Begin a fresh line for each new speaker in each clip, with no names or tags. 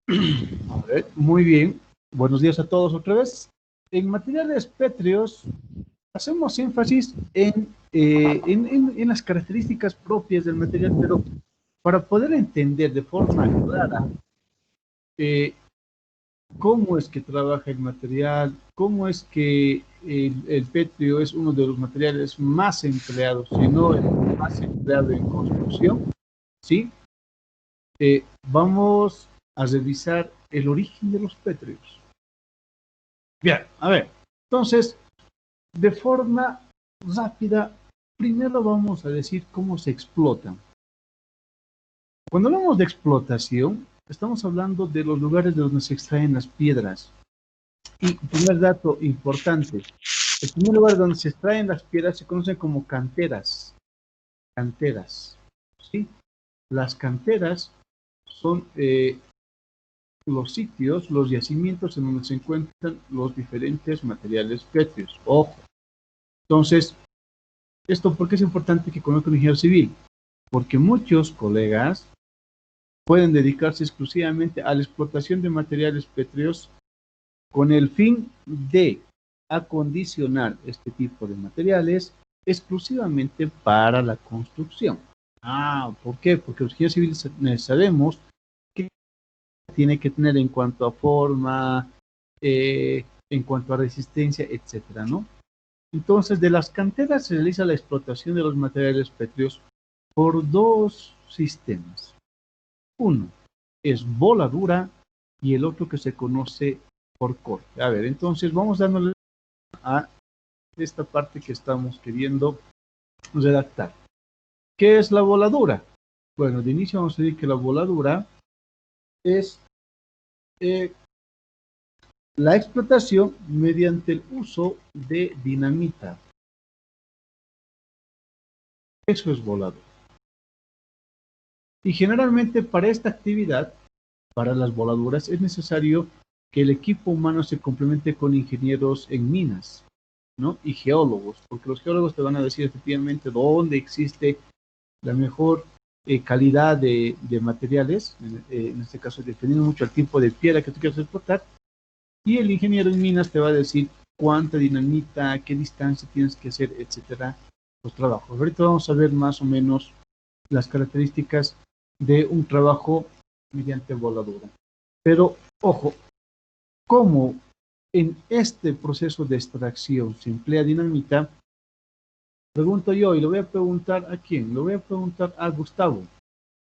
A ver, muy bien. Buenos días a todos otra vez. En materiales pétreos hacemos énfasis en las características propias del material, pero para poder entender de forma clara eh, cómo es que trabaja el material, cómo es que el petrio es uno de los materiales más empleados, si no el más empleado en construcción, ¿sí? Vamos a revisar el origen de los pétreos. Bien, a ver, entonces, de forma rápida, primero vamos a decir cómo se explotan. Cuando hablamos de explotación, estamos hablando de los lugares de donde se extraen las piedras. Y primer dato importante, el primer lugar donde se extraen las piedras se conocen como canteras. Canteras, ¿sí? Las canteras son los sitios, los yacimientos en donde se encuentran los diferentes materiales pétreos. Ojo. Entonces, ¿esto por qué es importante que conozca un ingeniero civil? Porque muchos colegas pueden dedicarse exclusivamente a la explotación de materiales pétreos con el fin de acondicionar este tipo de materiales exclusivamente para la construcción. ¿Por qué? Porque los ingenieros civiles sabemos que tiene que tener en cuanto a forma, en cuanto a resistencia, etcétera, ¿no? Entonces, de las canteras se realiza la explotación de los materiales pétreos por dos sistemas. Uno es voladura y el otro que se conoce por corte. A ver, entonces vamos dándole a esta parte que estamos queriendo redactar. ¿Qué es la voladura? Bueno, de inicio vamos a decir que la voladura es la explotación mediante el uso de dinamita. Eso es voladura. Y generalmente para esta actividad, para las voladuras, es necesario que el equipo humano se complemente con ingenieros en minas, ¿no? Y geólogos, porque los geólogos te van a decir efectivamente dónde existe la mejor calidad de materiales, en este caso dependiendo mucho el tipo de piedra que tú quieras explotar, y el ingeniero en minas te va a decir cuánta dinamita, qué distancia tienes que hacer, etcétera, los trabajos. Ahorita vamos a ver más o menos las características de un trabajo mediante voladura. Pero, ojo, ¿cómo en este proceso de extracción se emplea dinamita? Pregunto yo, y lo voy a preguntar a quién, lo voy a preguntar a Gustavo.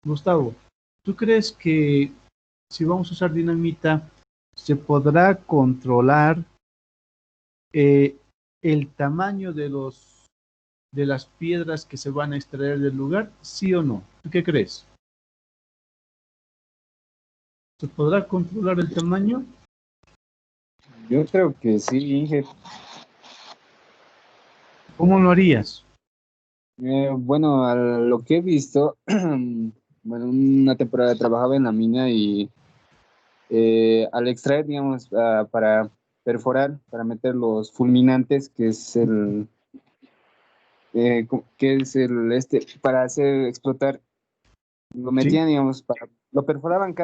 Gustavo, ¿tú crees que si vamos a usar dinamita, se podrá controlar eh, el tamaño de las piedras que se van a extraer del lugar? ¿Sí o no? ¿Tú qué crees? ¿Se podrá controlar el tamaño?
Yo creo que sí, Inge.
¿Cómo lo harías?
Bueno, a lo que he visto, bueno, una temporada trabajaba en la mina y al extraer, digamos, para perforar, para meter los fulminantes, que es el para hacer explotar, lo
¿Sí?
metían, digamos, lo perforaban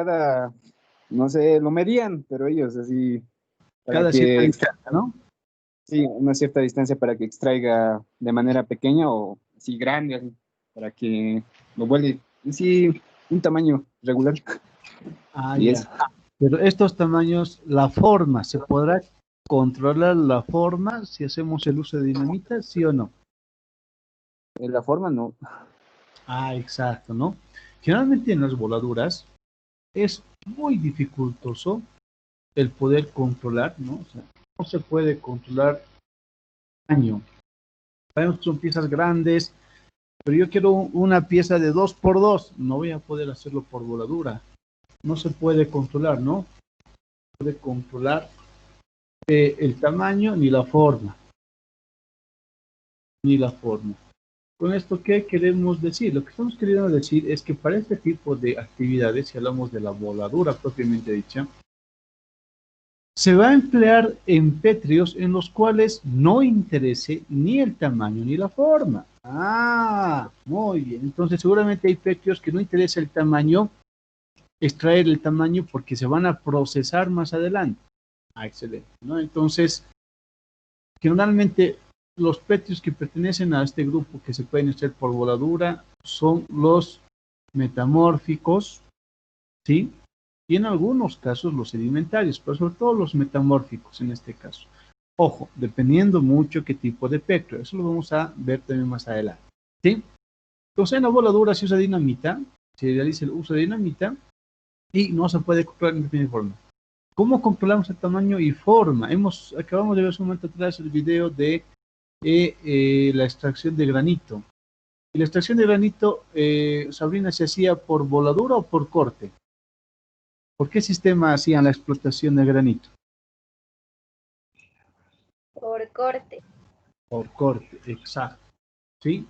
no sé, lo medían, pero ellos así, para
Cada cierta
que
distancia, ¿no?
sí, una cierta distancia para que extraiga de manera pequeña o así grande, así, para que lo vuelva sí, un tamaño regular. Y
Ya.
eso,
Pero estos tamaños, la forma, ¿se podrá controlar la forma si hacemos el uso de dinamita, sí o no?
en la forma no.
Exacto, ¿no? Generalmente en las voladuras es muy dificultoso el poder controlar, ¿no? O sea, no se puede controlar el tamaño. Sabemos que son piezas grandes, pero yo quiero una pieza de 2 por 2, no voy a poder hacerlo por voladura. No se puede controlar, ¿no? Puede controlar el tamaño ni la forma, ni la forma. Con esto, ¿qué queremos decir? Lo que estamos queriendo decir es que para este tipo de actividades, si hablamos de la voladura propiamente dicha, se va a emplear en pétreos en los cuales no interese ni el tamaño ni la forma. Muy bien. Entonces, seguramente hay pétreos que no interesa el tamaño extraer el tamaño porque se van a procesar más adelante. Ah, excelente, ¿no? Entonces, generalmente los petриos que pertenecen a este grupo que se pueden extraer por voladura son los metamórficos, ¿sí? Y en algunos casos los sedimentarios, pero sobre todo los metamórficos en este caso. Ojo, dependiendo mucho qué tipo de petrio, eso lo vamos a ver también más adelante, ¿sí? Entonces en la voladura se usa dinamita, se realiza el uso de dinamita y no se puede controlar en primera forma. ¿Cómo controlamos el tamaño y forma? Acabamos de ver hace un momento atrás el video de la extracción de granito. Y la extracción de granito, Sabrina, ¿se hacía por voladura o por corte? ¿Por qué sistema hacían la explotación de granito?
Por corte.
Por corte, exacto. ¿Sí?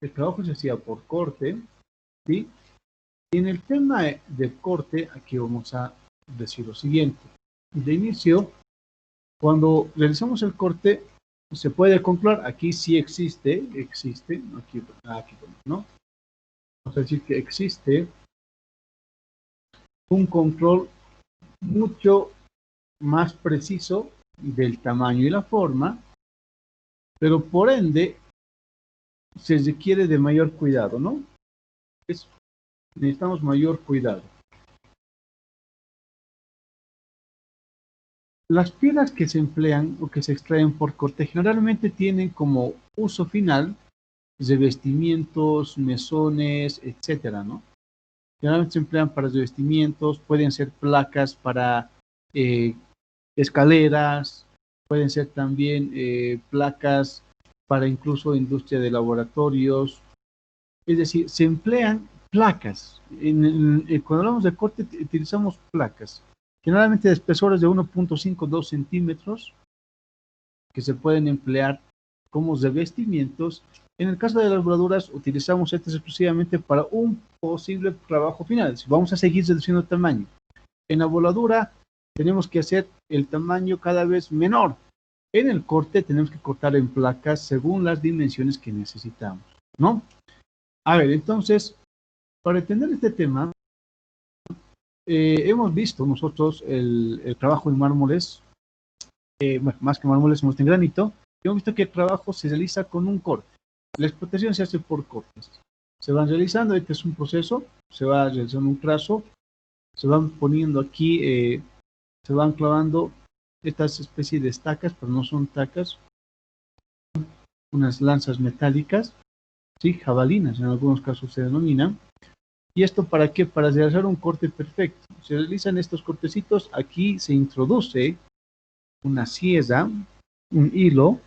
El trabajo se hacía por corte, ¿sí? Y en el tema de corte, aquí vamos a decir lo siguiente. De inicio, cuando realizamos el corte, se puede controlar, aquí sí existe, aquí ¿no? Vamos a decir que existe un control mucho más preciso del tamaño y la forma, pero por ende se requiere de mayor cuidado, ¿no? Necesitamos mayor cuidado. Las piedras que se emplean o que se extraen por corte generalmente tienen como uso final revestimientos, mesones, etcétera, ¿no? Generalmente se emplean para revestimientos, pueden ser placas para eh, escaleras, pueden ser también placas para incluso industria de laboratorios. Es decir, se emplean placas. Cuando hablamos de corte utilizamos placas, generalmente de espesores de 1.5-2 centímetros, que se pueden emplear como revestimientos. En el caso de las voladuras, utilizamos estas exclusivamente para un posible trabajo final. Si vamos a seguir reduciendo el tamaño. En la voladura tenemos que hacer el tamaño cada vez menor. En el corte tenemos que cortar en placas según las dimensiones que necesitamos, ¿no? A ver, entonces, para entender este tema, hemos visto nosotros el trabajo en mármoles, bueno, más que mármoles, hemos en granito, hemos visto que el trabajo se realiza con un corte. La explotación se hace por cortes. Se van realizando, este es un proceso, se va realizando un trazo, se van poniendo aquí, se van clavando estas especies de estacas, pero no son tacas, unas lanzas metálicas, ¿sí? Jabalinas en algunos casos se denominan. ¿Y esto para qué? Para realizar un corte perfecto. Se realizan estos cortecitos, aquí se introduce una sierra, un hilo,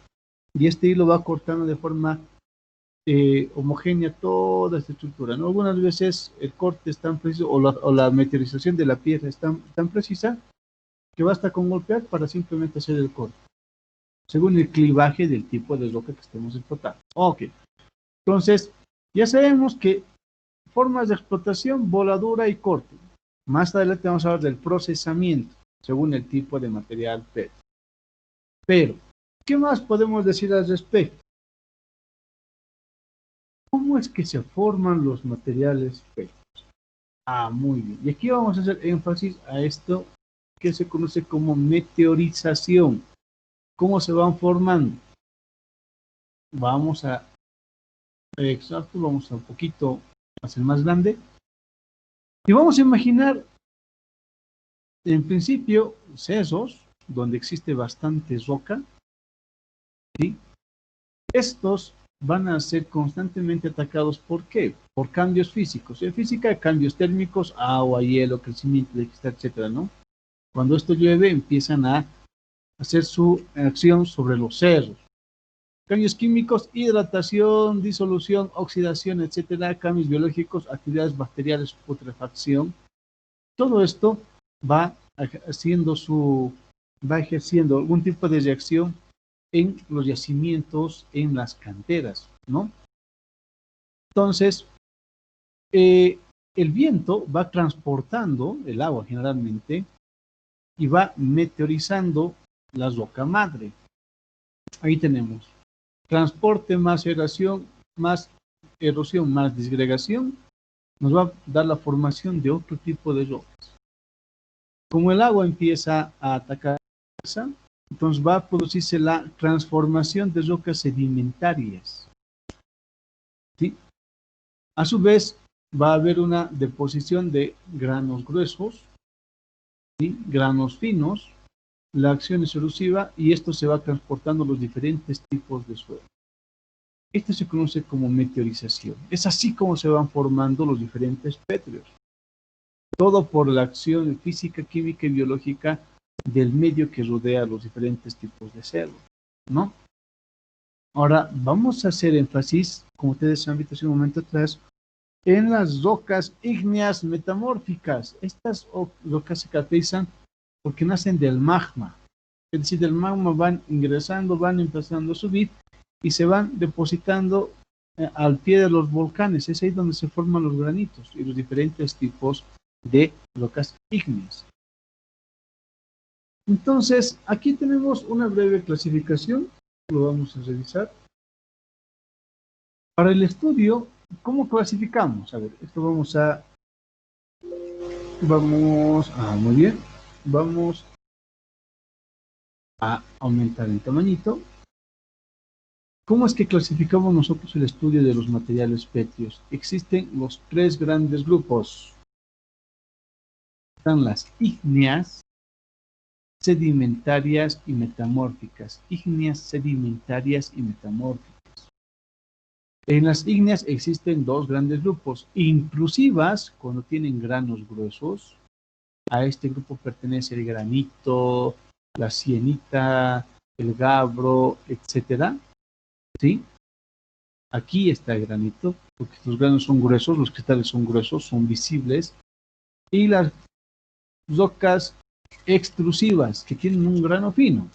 y este hilo va cortando de forma homogénea toda esta estructura, ¿no? Algunas veces el corte es tan preciso o la meteorización de la piedra es tan precisa que basta con golpear para simplemente hacer el corte, según el clivaje del tipo de roca que estemos explotando. Ok, entonces ya sabemos que formas de explotación, voladura y corte. Más adelante vamos a hablar del procesamiento, según el tipo de material PET. Pero, ¿qué más podemos decir al respecto? ¿Cómo es que se forman los materiales PET? Ah, muy bien. Y aquí vamos a hacer énfasis a esto que se conoce como meteorización. ¿Cómo se van formando? Vamos a, exacto, vamos a un poquito hacer más grande. Y vamos a imaginar, en principio, sesos, donde existe bastante roca, ¿sí? Estos van a ser constantemente atacados. ¿Por qué? Por cambios físicos. En física, cambios térmicos, agua, hielo, crecimiento, etcétera, ¿no? Cuando esto llueve, empiezan a hacer su acción sobre los cerros. Cambios químicos, hidratación, disolución, oxidación, etcétera, cambios biológicos, actividades bacteriales, putrefacción. Todo esto va ejerciendo algún tipo de reacción en los yacimientos, en las canteras, ¿no? Entonces, el viento va transportando el agua generalmente y va meteorizando la roca madre. Ahí tenemos transporte más erosión, más disgregación, nos va a dar la formación de otro tipo de rocas. Como el agua empieza a atacar, entonces va a producirse la transformación de rocas sedimentarias, ¿sí? A su vez, va a haber una deposición de granos gruesos, ¿sí? Granos finos, la acción es erosiva y esto se va transportando los diferentes tipos de suelo. Esto se conoce como meteorización. Es así como se van formando los diferentes pétreos. Todo por la acción física, química y biológica del medio que rodea los diferentes tipos de cerro, ¿no? Ahora vamos a hacer énfasis, como ustedes han visto hace un momento atrás, en las rocas ígneas metamórficas. Estas rocas se caracterizan porque nacen del magma. Es decir, del magma van ingresando, van empezando a subir y se van depositando al pie de los volcanes. Es ahí donde se forman los granitos y los diferentes tipos de rocas ígneas. Entonces, aquí tenemos una breve clasificación, lo vamos a revisar. Para el estudio, ¿cómo clasificamos? A ver, esto muy bien, vamos a aumentar el tamañito. ¿Cómo es que clasificamos nosotros el estudio de los materiales pétreos? Existen los tres grandes grupos. Están las ígneas, sedimentarias y metamórficas. Ígneas, sedimentarias y metamórficas. En las ígneas existen dos grandes grupos. Intrusivas, cuando tienen granos gruesos. A este grupo pertenece el granito, la sienita, el gabbro, etcétera. ¿Sí? Aquí está el granito, porque los granos son gruesos, los cristales son gruesos, son visibles. Y las rocas extrusivas, que tienen un grano fino.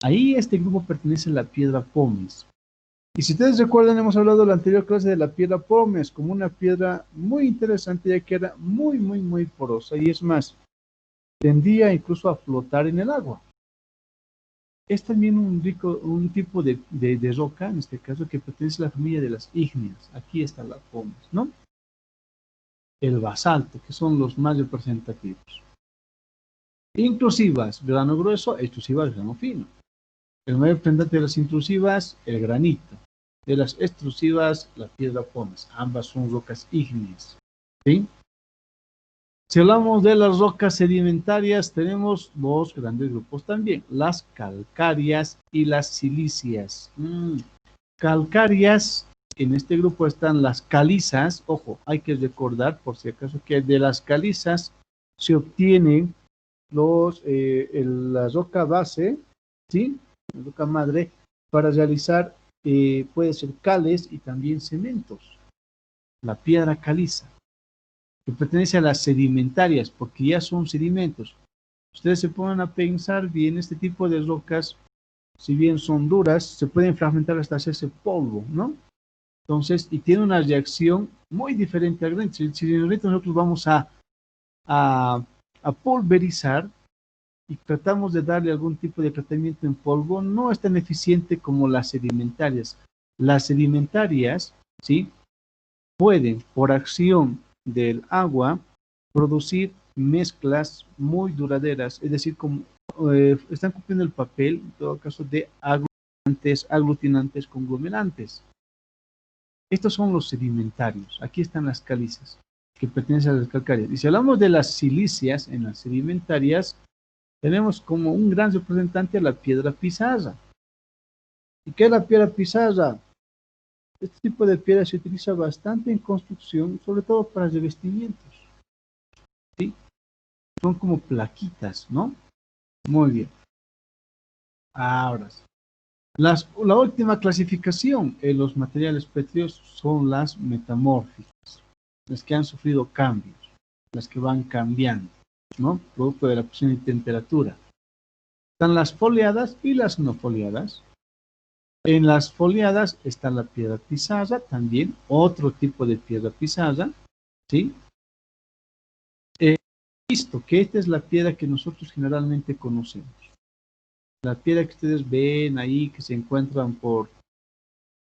Ahí este grupo pertenece a la piedra pómez. Y si ustedes recuerdan, hemos hablado en la anterior clase de la piedra pómez como una piedra muy interesante, ya que era muy porosa. Y es más, tendía incluso a flotar en el agua. Es también un tipo de roca, en este caso, que pertenece a la familia de las ígneas. Aquí está la pómez, ¿no? El basalto, que son los más representativos. Intrusivas, grano grueso, extrusivas, grano fino. El mayor representante de las intrusivas, el granito. De las extrusivas, la piedra pómez. Ambas son rocas ígneas, ¿sí? Si hablamos de las rocas sedimentarias, tenemos dos grandes grupos también, las calcáreas y las silíceas. Calcáreas, en este grupo están las calizas. Ojo, hay que recordar, por si acaso, que de las calizas se obtienen la roca base, ¿sí? La roca madre, para realizar, puede ser cales y también cementos. La piedra caliza, que pertenece a las sedimentarias, porque ya son sedimentos. Ustedes se ponen a pensar bien, este tipo de rocas, si bien son duras, se pueden fragmentar hasta hacerse polvo, ¿no? Entonces, y tiene una reacción muy diferente al granito. Si ahorita nosotros vamos a pulverizar y tratamos de darle algún tipo de tratamiento en polvo, no es tan eficiente como las sedimentarias. Las sedimentarias, ¿sí?, pueden, por acción del agua, producir mezclas muy duraderas, es decir, como, están cumpliendo el papel, en todo caso, de aglutinantes conglomerantes. Estos son los sedimentarios. Aquí están las calizas, que pertenecen a las calcáreas. Y si hablamos de las silíceas, en las sedimentarias, tenemos como un gran representante a la piedra pizarra. ¿Y qué es la piedra pizarra? Este tipo de piedra se utiliza bastante en construcción, sobre todo para revestimientos, ¿sí? Son como plaquitas, ¿no? Muy bien. Ahora sí. La última clasificación en los materiales pétreos son las metamórficas, las que han sufrido cambios, las que van cambiando, ¿no? Producto de la presión y temperatura. Están las foliadas y las no foliadas. En las foliadas está la piedra pizarra, también otro tipo de piedra pizarra, ¿sí? Visto que esta es la piedra que nosotros generalmente conocemos. La piedra que ustedes ven ahí, que se encuentran por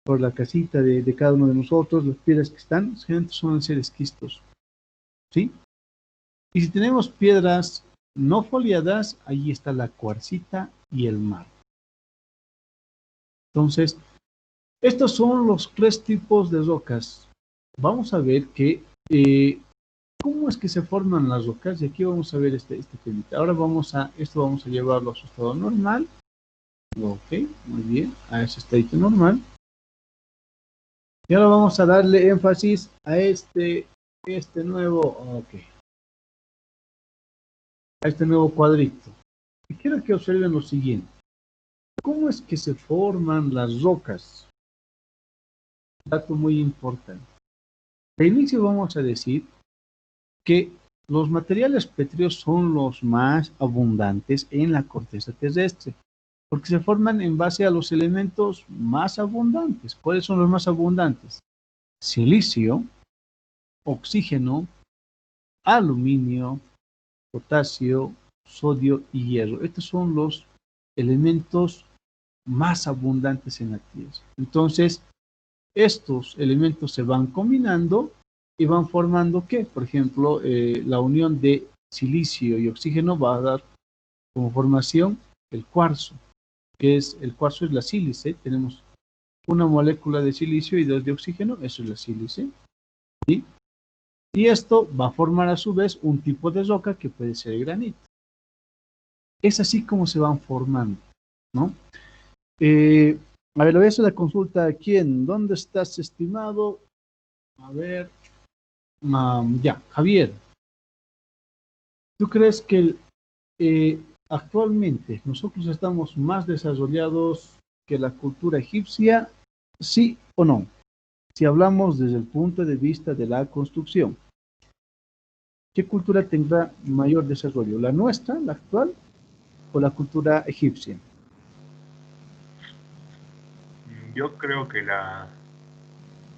por la casita de cada uno de nosotros, las piedras que están, generalmente suelen ser esquistos, ¿sí? Y si tenemos piedras no foliadas, ahí está la cuarcita y el mar. Entonces, estos son los tres tipos de rocas. Vamos a ver que, cómo es que se forman las rocas, y aquí vamos a ver este tema. Ahora esto vamos a llevarlo a su estado normal. Ok, muy bien, a ese estado normal. Y ahora vamos a darle énfasis a este nuevo, ok, a este nuevo cuadrito. Y quiero que observen lo siguiente. ¿Cómo es que se forman las rocas? Dato muy importante. De inicio vamos a decir que los materiales pétreos son los más abundantes en la corteza terrestre, porque se forman en base a los elementos más abundantes. ¿Cuáles son los más abundantes? Silicio, oxígeno, aluminio, potasio, sodio y hierro. Estos son los elementos más abundantes en la Tierra. Entonces, estos elementos se van combinando y van formando, ¿qué? Por ejemplo, la unión de silicio y oxígeno va a dar como formación el cuarzo, el cuarzo es la sílice. Tenemos una molécula de silicio y dos de oxígeno, eso es la sílice, ¿sí? Y esto va a formar a su vez un tipo de roca que puede ser el granito. Es así como se van formando, ¿no? A ver, le voy a hacer la consulta a quién. ¿Dónde estás, estimado? A ver, ya, Javier. ¿Tú crees que actualmente nosotros estamos más desarrollados que la cultura egipcia? ¿Sí o no? Si hablamos desde el punto de vista de la construcción, ¿qué cultura tendrá mayor desarrollo? ¿La nuestra, la actual, o la cultura egipcia?
Yo creo que la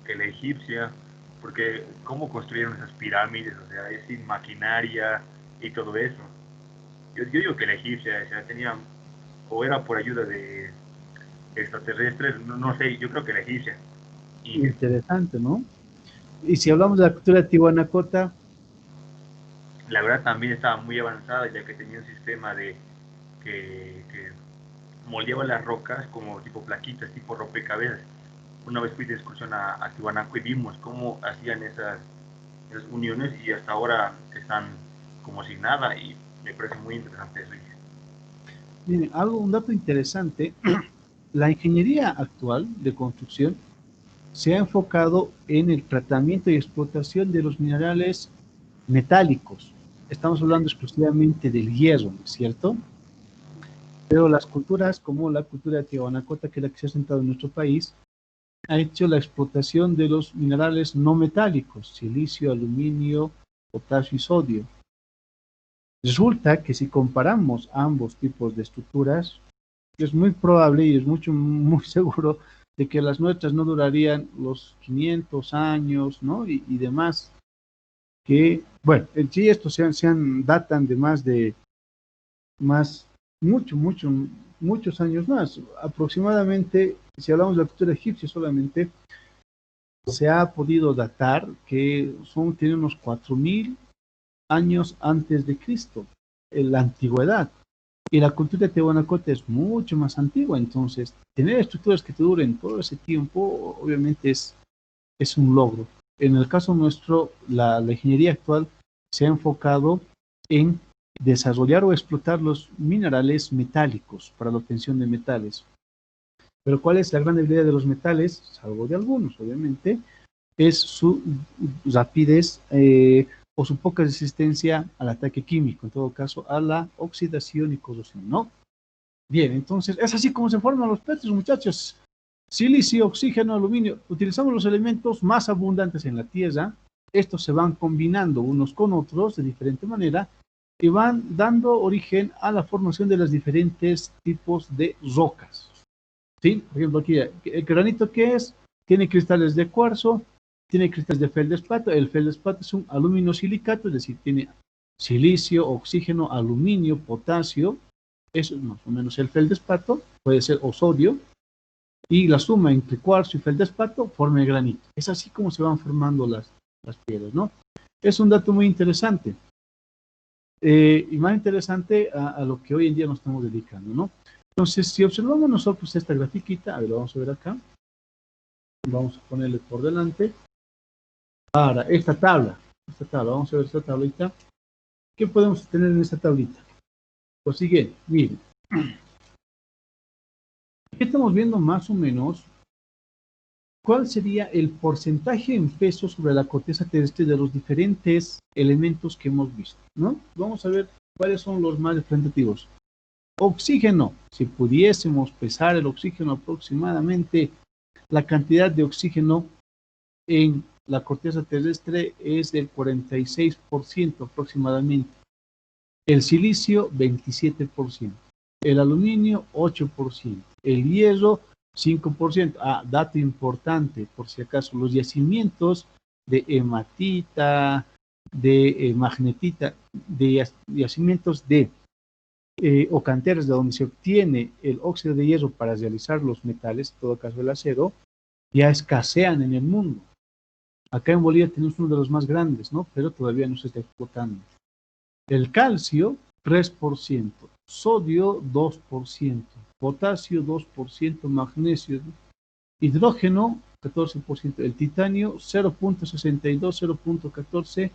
egipcia, porque cómo construyeron esas pirámides, o sea, es sin maquinaria y todo eso. Yo digo que la egipcia, o sea, tenía, o era por ayuda de extraterrestres, no sé, yo creo que la egipcia. Y
Interesante, ¿no? Y si hablamos de la cultura tihuanacota,
la verdad también estaba muy avanzada, ya que tenía un sistema que moldeaba las rocas como tipo plaquitas, tipo rompecabezas. Una vez fui de excursión a Tiwanaku y vimos cómo hacían esas uniones y hasta ahora están como sin nada y me parece muy interesante eso.
miren, un dato interesante, la ingeniería actual de construcción se ha enfocado en el tratamiento y explotación de los minerales metálicos. Estamos hablando exclusivamente del hierro, ¿no es cierto? Pero las culturas, como la cultura tihuanacota, que es la que se ha sentado en nuestro país, ha hecho la explotación de los minerales no metálicos, silicio, aluminio, potasio y sodio. Resulta que si comparamos ambos tipos de estructuras, es muy probable y es muy seguro de que las nuestras no durarían los 500 años, ¿no? Y demás, que, bueno, en sí estos datan de más, muchos años más. Aproximadamente, si hablamos de la cultura egipcia solamente, se ha podido datar que tiene unos 4000 años antes de Cristo, en la antigüedad. Y la cultura de Tehuanacota es mucho más antigua, entonces tener estructuras que te duren todo ese tiempo, obviamente es un logro. En el caso nuestro, la ingeniería actual se ha enfocado en desarrollar o explotar los minerales metálicos para la obtención de metales. Pero ¿cuál es la gran debilidad de los metales? Salvo de algunos, obviamente, es su rapidez o su poca resistencia al ataque químico, en todo caso, a la oxidación y corrosión, ¿no? Bien, entonces, es así como se forman los petros, muchachos. Silicio, oxígeno, aluminio. Utilizamos los elementos más abundantes en la Tierra. Estos se van combinando unos con otros de diferente manera y van dando origen a la formación de los diferentes tipos de rocas. ¿Sí? Por ejemplo, aquí, el granito, ¿qué es? Tiene cristales de cuarzo, tiene cristales de feldespato. El feldespato es un aluminosilicato, es decir, tiene silicio, oxígeno, aluminio, potasio. Eso es más o menos el feldespato, puede ser o sodio. y la suma entre cuarzo y feldespato forma el granito. Es así como se van formando las piedras, ¿no? Es un dato muy interesante. Y más interesante a lo que hoy en día nos estamos dedicando, ¿no? Entonces, si observamos nosotros esta grafiquita, a ver, lo vamos a ver acá. Vamos a ponerle por delante. Ahora, esta tabla, vamos a ver esta tablita. ¿Qué podemos tener en esta tablita? Lo siguiente, miren. Aquí estamos viendo más o menos cuál sería el porcentaje en peso sobre la corteza terrestre de los diferentes elementos que hemos visto, ¿no? Vamos a ver cuáles son los más representativos. Oxígeno, si pudiésemos pesar el oxígeno aproximadamente, la cantidad de oxígeno en la corteza terrestre es del 46% aproximadamente. El silicio, 27%. El aluminio, 8%. El hierro, 5%. Ah, dato importante, por si acaso, los yacimientos de hematita, de magnetita, de yacimientos de o canteras de donde se obtiene el óxido de hierro para realizar los metales, en todo caso el acero, ya escasean en el mundo. Acá en Bolivia tenemos uno de los más grandes, ¿no? Pero todavía no se está explotando. El calcio, 3%, sodio, 2%, potasio, 2%, magnesio, hidrógeno, 14%, el titanio, 0.62, 0.14,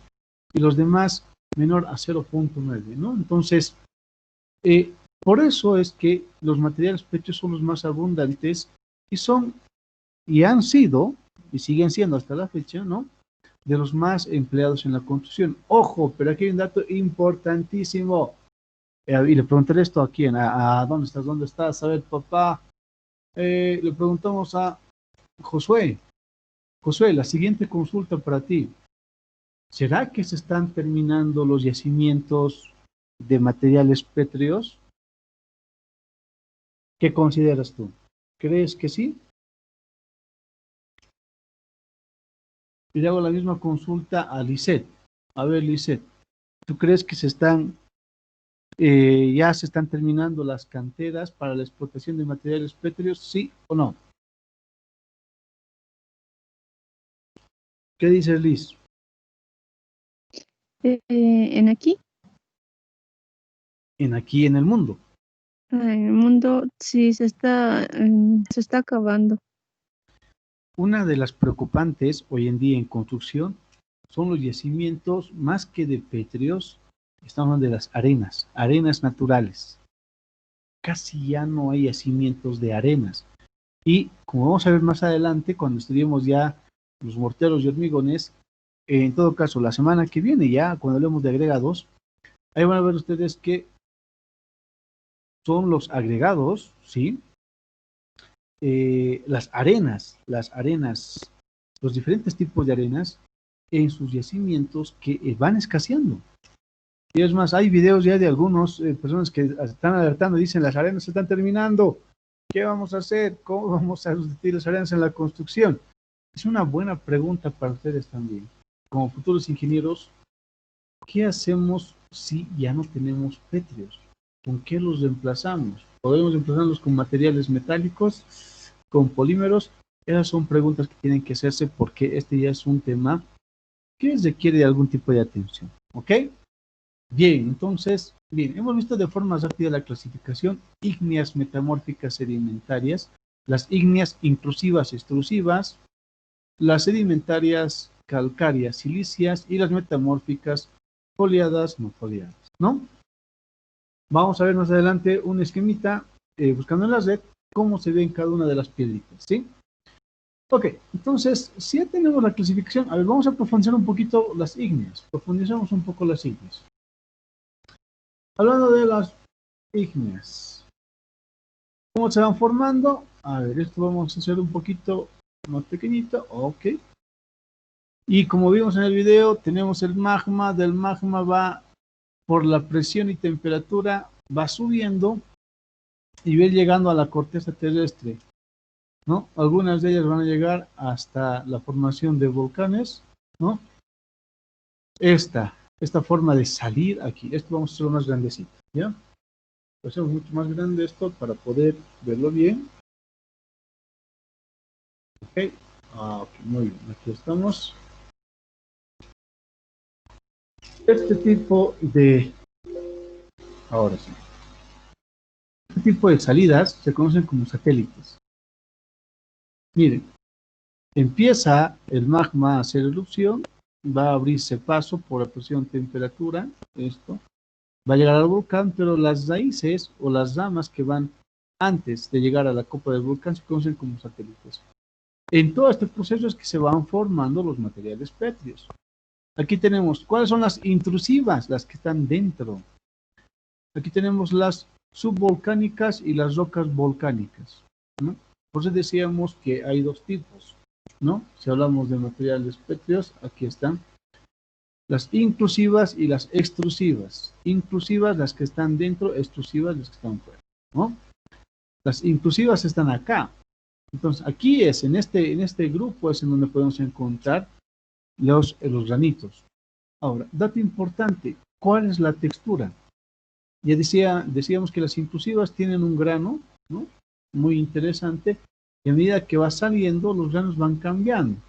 y los demás menor a 0.9, ¿no? Entonces, por eso es que los materiales pétreos son los más abundantes y son, y han sido, y siguen siendo hasta la fecha, ¿no?, de los más empleados en la construcción. Ojo, pero aquí hay un dato importantísimo. Y le preguntaré esto a quién, a ¿dónde estás? ¿Dónde estás? A ver, papá. Le preguntamos a Josué. Josué, la siguiente consulta para ti. ¿Será que se están terminando los yacimientos de materiales pétreos? ¿Qué consideras tú? ¿Crees que sí? Y le hago la misma consulta a Lisette. A ver, Lisette, ¿tú crees que ya se están terminando las canteras para la explotación de materiales pétreos, sí o no? ¿Qué dices, Liz?
En aquí,
Aquí en el mundo.
en el mundo, sí se está acabando.
Una de las preocupantes hoy en día en construcción son los yacimientos, más que de pétreos, estamos hablando de las arenas naturales. Casi ya no hay yacimientos de arenas. Y como vamos a ver más adelante, cuando estudiemos ya los morteros y hormigones, en todo caso, la semana que viene ya, cuando hablemos de agregados, ahí van a ver ustedes que son los agregados, ¿sí? Las arenas, los diferentes tipos de arenas en sus yacimientos que van escaseando. Y es más, hay videos ya de algunas personas que están alertando, dicen, las arenas se están terminando, ¿qué vamos a hacer? ¿Cómo vamos a sustituir las arenas en la construcción? Es una buena pregunta para ustedes también. Como futuros ingenieros, ¿qué hacemos si ya no tenemos pétreos? ¿Con qué los reemplazamos? ¿Podemos reemplazarlos con materiales metálicos, con polímeros? Esas son preguntas que tienen que hacerse porque este ya es un tema que requiere de algún tipo de atención. ¿Ok? Bien, entonces, bien, hemos visto de forma rápida la clasificación: ígneas metamórficas sedimentarias, las ígneas intrusivas extrusivas, las sedimentarias calcáreas silíceas y las metamórficas foliadas no foliadas, ¿no? Vamos a ver más adelante un esquemita, buscando en la red, cómo se ven cada una de las piedritas, ¿sí? Ok, entonces, si ya tenemos la clasificación, a ver, vamos a profundizar un poquito las ígneas, profundizamos un poco las ígneas. Hablando de las ígneas, ¿cómo se van formando? A ver, esto vamos a hacer un poquito más pequeñito, ok. Y como vimos en el video, tenemos el magma, del magma va por la presión y temperatura, va subiendo y va llegando a la corteza terrestre, ¿no? Algunas de ellas van a llegar hasta la formación de volcanes, ¿no? Esta forma de salir aquí, esto vamos a hacerlo más grandecito, ¿ya? Lo hacemos mucho más grande esto para poder verlo bien. Ok, muy bien, aquí estamos. Este tipo de, ahora sí, este tipo de salidas se conocen como satélites. Miren, empieza el magma a hacer erupción, va a abrirse paso por la presión, temperatura, esto, va a llegar al volcán, pero las raíces o las ramas que van antes de llegar a la copa del volcán se conocen como satélites. En todo este proceso es que se van formando los materiales pétreos. Aquí tenemos, ¿cuáles son las intrusivas? Las que están dentro. Aquí tenemos las subvolcánicas y las rocas volcánicas, ¿no? Por eso decíamos que hay dos tipos, ¿no? Si hablamos de materiales pétreos, aquí están las intrusivas y las extrusivas. Intrusivas las que están dentro, extrusivas las que están fuera, ¿no? Las intrusivas están acá. Entonces, aquí es, en este grupo es en donde podemos encontrar los granitos. Ahora, dato importante, ¿cuál es la textura? Ya decíamos que las intrusivas tienen un grano, ¿no? Muy interesante, y a medida que va saliendo, los granos van cambiando.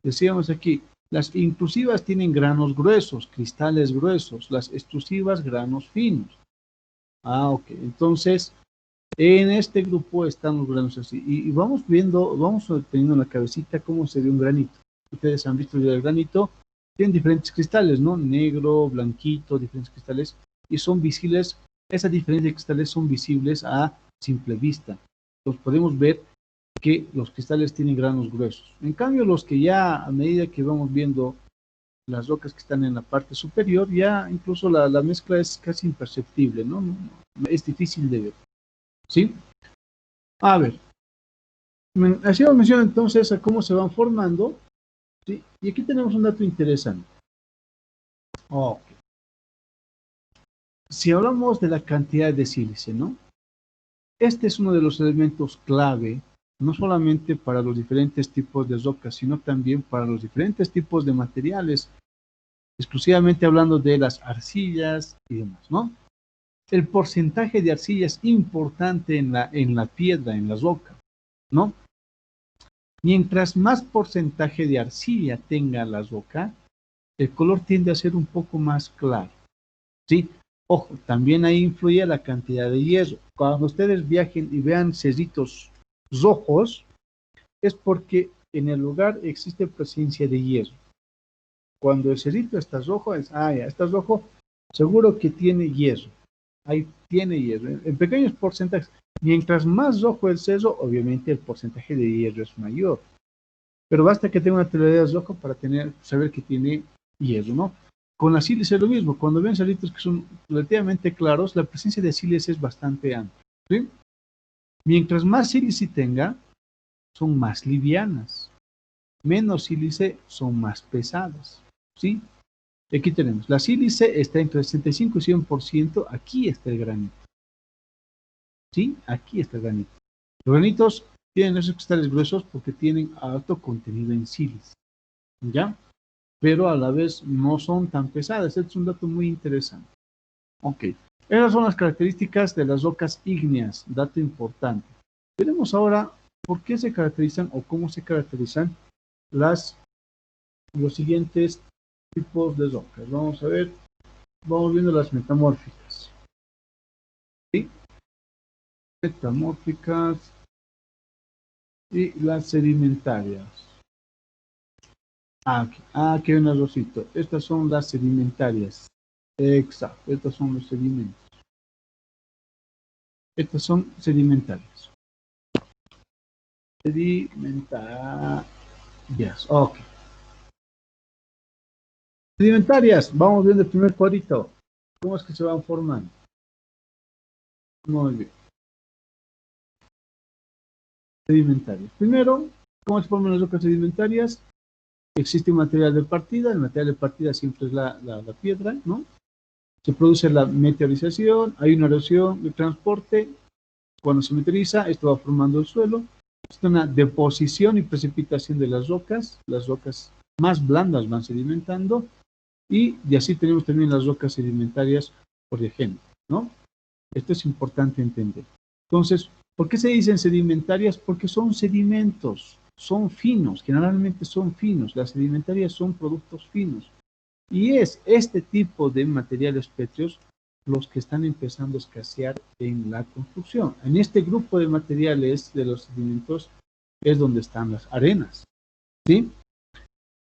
Decíamos aquí, las intrusivas tienen granos gruesos, cristales gruesos, las extrusivas granos finos. Ok, entonces, en este grupo están los granos así, y vamos viendo, vamos teniendo en la cabecita cómo se ve un granito. Ustedes han visto el granito, tienen diferentes cristales, ¿no? Negro, blanquito, diferentes cristales, y son visibles, esas diferentes cristales son visibles a simple vista. Entonces podemos ver que los cristales tienen granos gruesos. En cambio, los que ya a medida que vamos viendo las rocas que están en la parte superior, ya incluso la mezcla es casi imperceptible, ¿no? Es difícil de ver, ¿sí? A ver, hacíamos mención entonces a cómo se van formando, ¿sí? Y aquí tenemos un dato interesante. Ok. Si hablamos de la cantidad de sílice, ¿no? Este es uno de los elementos clave, no solamente para los diferentes tipos de rocas, sino también para los diferentes tipos de materiales, exclusivamente hablando de las arcillas y demás, ¿no? El porcentaje de arcilla es importante en la piedra, en la roca, ¿no? Mientras más porcentaje de arcilla tenga la roca, el color tiende a ser un poco más claro, ¿sí? Ojo, también ahí influye la cantidad de hierro. Cuando ustedes viajen y vean cerritos rojos, es porque en el lugar existe presencia de hierro. Cuando el cerrito está rojo, ya está rojo, seguro que tiene hierro. Ahí tiene hierro, en pequeños porcentajes. Mientras más rojo el cerro, obviamente el porcentaje de hierro es mayor. Pero basta que tenga una tonalidad roja para saber que tiene hierro, ¿no? Con la sílice es lo mismo. Cuando ven cerritos que son relativamente claros, la presencia de sílice es bastante amplia, ¿sí? Mientras más sílice tenga, son más livianas. Menos sílice son más pesadas, ¿sí? Aquí tenemos, la sílice está entre el 65 y 100%, aquí está el granito, ¿sí? Aquí está el granito. Los granitos tienen esos cristales gruesos porque tienen alto contenido en sílice, ¿ya? Pero a la vez no son tan pesadas. Este es un dato muy interesante. Ok, esas son las características de las rocas ígneas, dato importante. Veremos ahora por qué se caracterizan o cómo se caracterizan los siguientes tipos de rocas. Vamos a ver, vamos viendo las metamórficas. ¿Sí? Metamórficas y las sedimentarias. Aquí hay un arrocito. Estas son las sedimentarias. Exacto, estos son los sedimentos. Estas son sedimentarias. Sedimentarias, ok. Sedimentarias, vamos viendo el primer cuadrito. ¿Cómo es que se van formando? Muy bien. Sedimentarias. Primero, ¿cómo se forman las rocas sedimentarias? Existe un material de partida. El material de partida siempre es la piedra, ¿no? Se produce la meteorización, hay una erosión de transporte. Cuando se meteoriza, esto va formando el suelo. Es una deposición y precipitación de las rocas más blandas van sedimentando, y así tenemos también las rocas sedimentarias, por ejemplo, ¿no? Esto es importante entender. Entonces, ¿por qué se dicen sedimentarias? Porque son sedimentos, son finos, generalmente son finos, las sedimentarias son productos finos. Y es este tipo de materiales pétreos los que están empezando a escasear en la construcción. En este grupo de materiales de los sedimentos es donde están las arenas, ¿sí?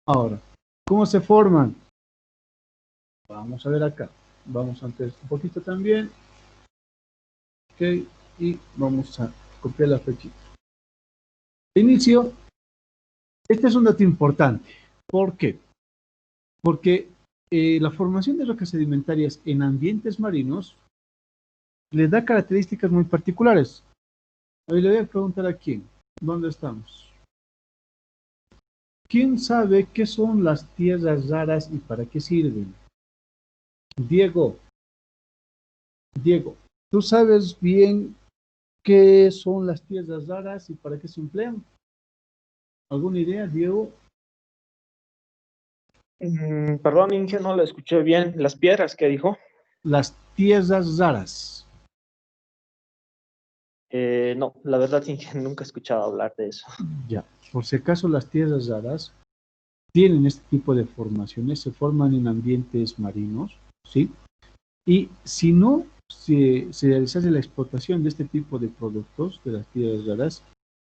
Ahora, ¿cómo se forman? Vamos a ver acá. Vamos a ampliar un poquito también. Ok, y vamos a copiar la flechita. De inicio, este es un dato importante. ¿Por qué? Porque la formación de rocas sedimentarias en ambientes marinos les da características muy particulares. Hoy le voy a preguntar a quién. ¿Dónde estamos? ¿Quién sabe qué son las tierras raras y para qué sirven? Diego, ¿tú sabes bien qué son las tierras raras y para qué se emplean? ¿Alguna idea, Diego?
Perdón, Inge, no lo escuché bien. ¿Las piedras que dijo?
Las tierras raras.
No, la verdad, Inge, nunca he escuchado hablar de eso.
Ya, por si acaso las tierras raras tienen este tipo de formaciones, se forman en ambientes marinos, ¿sí? Y si no se realizase la explotación de este tipo de productos, de las tierras raras,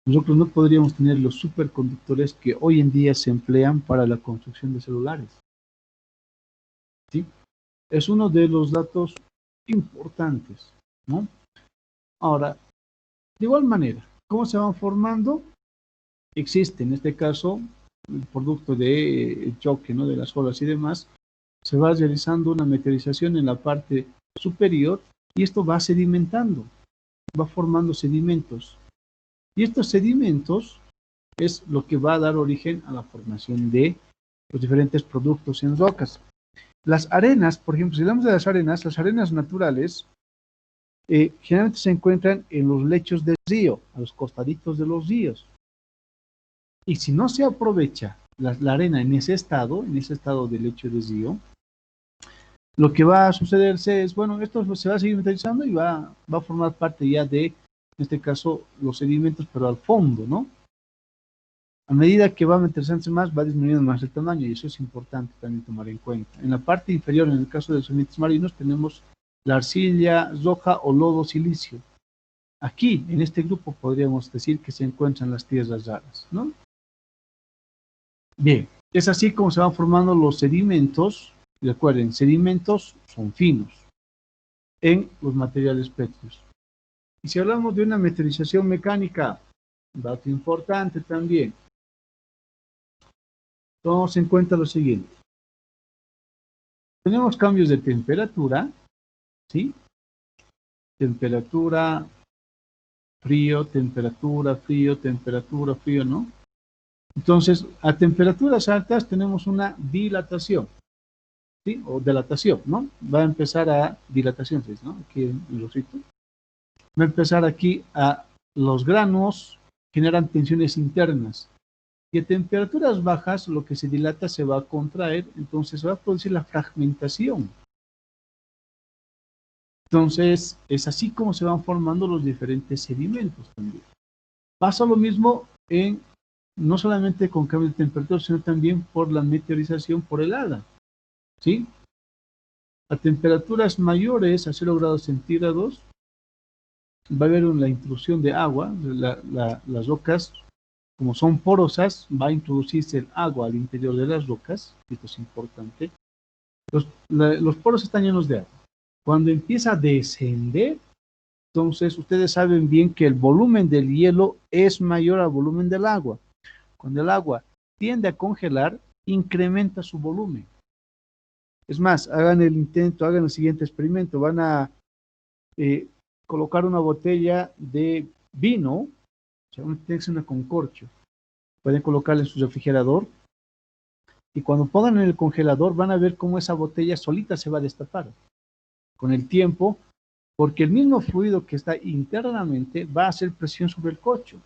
nosotros no podríamos tener los superconductores que hoy en día se emplean para la construcción de celulares, ¿sí? Es uno de los datos importantes, ¿no? Ahora, de igual manera, ¿cómo se van formando? Existe, en este caso, el producto de choque, ¿no? De las olas y demás, se va realizando una meteorización en la parte superior y esto va sedimentando, va formando sedimentos. Y estos sedimentos es lo que va a dar origen a la formación de los diferentes productos en rocas. Las arenas, por ejemplo, si hablamos de las arenas naturales, generalmente se encuentran en los lechos del río, a los costaditos de los ríos. Y si no se aprovecha la arena en ese estado de lecho de río, lo que va a sucederse es, bueno, esto se va a seguir metalizando y va a formar parte ya de, en este caso, los sedimentos, pero al fondo, ¿no? A medida que va metalizándose más, va disminuyendo más el tamaño y eso es importante también tomar en cuenta. En la parte inferior, en el caso de los sedimentos marinos, tenemos la arcilla roja o lodo silicio. Aquí, en este grupo, podríamos decir que se encuentran las tierras raras, ¿no? Bien, es así como se van formando los sedimentos. Recuerden, sedimentos son finos en los materiales pétreos. Y si hablamos de una meteorización mecánica, dato importante también, tomamos en cuenta lo siguiente. Tenemos cambios de temperatura, ¿sí? Temperatura, frío, ¿no? Entonces, a temperaturas altas tenemos una dilatación, ¿sí? O dilatación, ¿no? Va a empezar a dilatación, ¿no? Aquí en el rosito. Va a empezar aquí a los granos generan tensiones internas. Y a temperaturas bajas, lo que se dilata se va a contraer, entonces se va a producir la fragmentación. Entonces, es así como se van formando los diferentes sedimentos también. Pasa lo mismo no solamente con cambio de temperatura, sino también por la meteorización por helada, ¿sí? A temperaturas mayores, a 0 grados centígrados, va a haber la intrusión de agua, las rocas, como son porosas, va a introducirse el agua al interior de las rocas, esto es importante. Los poros están llenos de agua. Cuando empieza a descender, entonces ustedes saben bien que el volumen del hielo es mayor al volumen del agua. Cuando el agua tiende a congelar, incrementa su volumen. Es más, hagan el intento, hagan el siguiente experimento. Van a colocar una botella de vino, o sea, tiene que ser una con corcho. Pueden colocarla en su refrigerador y cuando pongan en el congelador van a ver cómo esa botella solita se va a destapar con el tiempo, porque el mismo fluido que está internamente va a hacer presión sobre el corcho.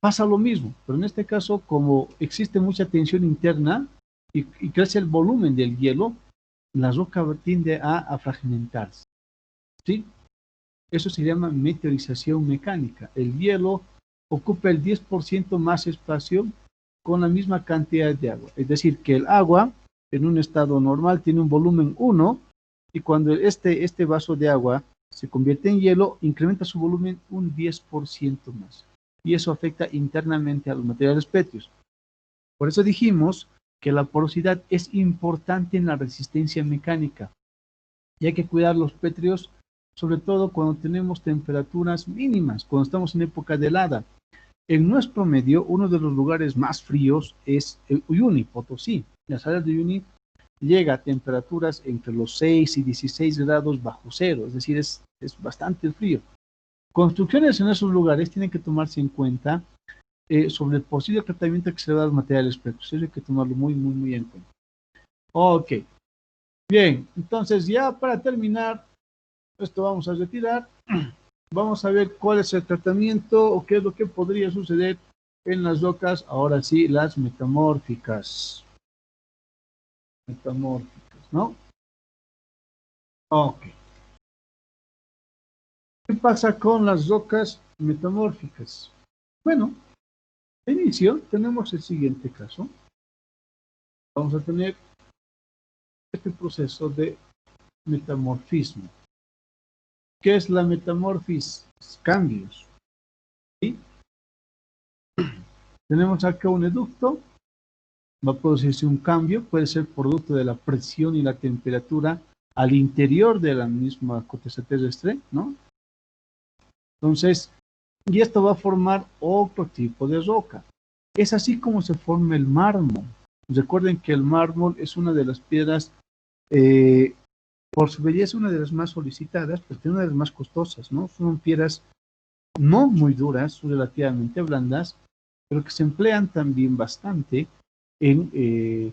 Pasa lo mismo, pero en este caso, como existe mucha tensión interna y crece el volumen del hielo, la roca tiende a fragmentarse, ¿sí? Eso se llama meteorización mecánica. El hielo ocupa el 10% más espacio con la misma cantidad de agua. Es decir, que el agua en un estado normal tiene un volumen 1 y cuando este vaso de agua se convierte en hielo, incrementa su volumen un 10% más. Y eso afecta internamente a los materiales pétreos. Por eso dijimos que la porosidad es importante en la resistencia mecánica. Y hay que cuidar los pétreos, sobre todo cuando tenemos temperaturas mínimas, cuando estamos en época de helada. En nuestro medio, uno de los lugares más fríos es el Uyuni, Potosí. Las áreas de Uyuni llega a temperaturas entre los 6 y 16 grados bajo cero, es decir, es bastante frío. Construcciones en esos lugares tienen que tomarse en cuenta sobre el posible tratamiento que se le da a los materiales pétreos. Eso hay que tomarlo muy en cuenta. Ok. Bien, entonces ya para terminar, esto vamos a retirar. Vamos a ver cuál es el tratamiento o qué es lo que podría suceder en las rocas, ahora sí, las metamórficas. Metamórficas, ¿no? Ok. ¿Qué pasa con las rocas metamórficas? Bueno, de inicio tenemos el siguiente caso. Vamos a tener este proceso de metamorfismo. ¿Qué es la metamorfis? Cambios. ¿Sí? Tenemos acá un educto, va a producirse un cambio, puede ser producto de la presión y la temperatura al interior de la misma corteza terrestre, ¿no? Entonces, y esto va a formar otro tipo de roca. Es así como se forma el mármol. Recuerden que el mármol es una de las piedras, por su belleza, una de las más solicitadas, pero una de las más costosas, ¿no? Son piedras no muy duras, son relativamente blandas, pero que se emplean también bastante en,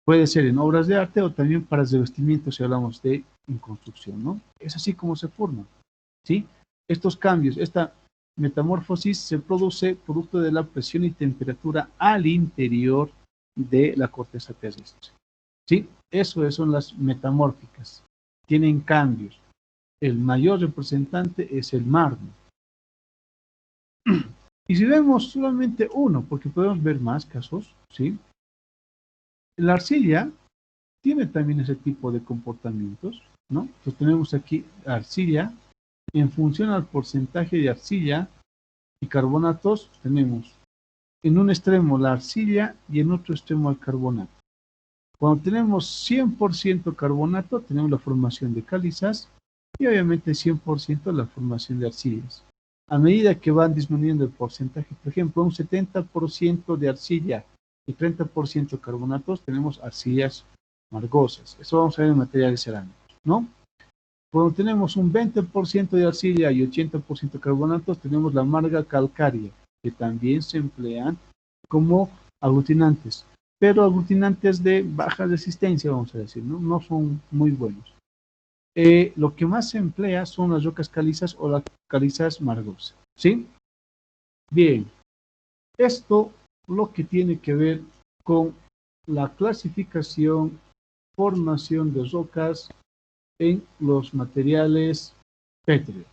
puede ser en obras de arte o también para revestimiento si hablamos de en construcción, ¿no? Es así como se forman, ¿sí? Estos cambios, esta metamorfosis se produce producto de la presión y temperatura al interior de la corteza terrestre, ¿sí? Eso son las metamórficas, tienen cambios. El mayor representante es el mármol. Y si vemos solamente uno, porque podemos ver más casos, ¿sí? La arcilla tiene también ese tipo de comportamientos, ¿no? Entonces tenemos aquí arcilla, en función al porcentaje de arcilla y carbonatos, tenemos en un extremo la arcilla y en otro extremo el carbonato. Cuando tenemos 100% carbonato, tenemos la formación de calizas y obviamente 100% la formación de arcillas. A medida que van disminuyendo el porcentaje, por ejemplo, un 70% de arcilla y 30% carbonatos, tenemos arcillas margosas. Eso vamos a ver en materiales cerámicos, ¿no? Cuando tenemos un 20% de arcilla y 80% de carbonatos, tenemos la marga calcárea, que también se emplean como aglutinantes, pero aglutinantes de baja resistencia, vamos a decir, ¿no? No son muy buenos. Lo que más se emplea son las rocas calizas o las calizas margosas, ¿sí? Bien, esto lo que tiene que ver con la clasificación, formación de rocas en los materiales pétreos.